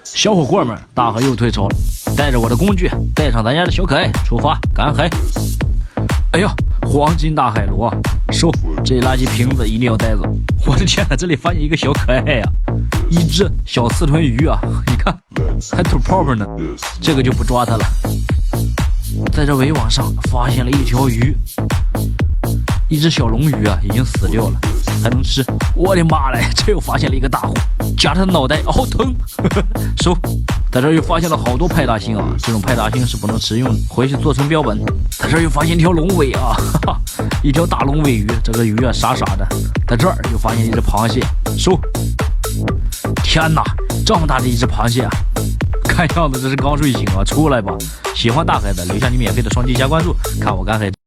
小伙伴们，大海又退潮了，带着我的工具，带上咱家的小可爱，出发赶海。哎呀，黄金大海螺，收！这垃圾瓶子一定要带走。我的天哪，这里发现一个小可爱呀，一只小刺豚鱼啊，你看还吐泡泡呢，这个就不抓它了。在这围网上发现了一条鱼，一只小龙鱼啊，已经死掉了，还能吃。我的妈嘞，这又发现了一个大货，夹它的脑袋，好疼！收。在这又发现了好多派大星啊，这种派大星是不能食用的，回去做成标本。在这又发现一条龙尾啊，哈哈，一条大龙尾鱼，这个鱼啊傻傻的。在这儿又发现一只螃蟹，收。天哪，这么大的一只螃蟹啊！看样子这是刚睡醒啊，出来吧！喜欢大海的留下你免费的双击加关注，看我赶海。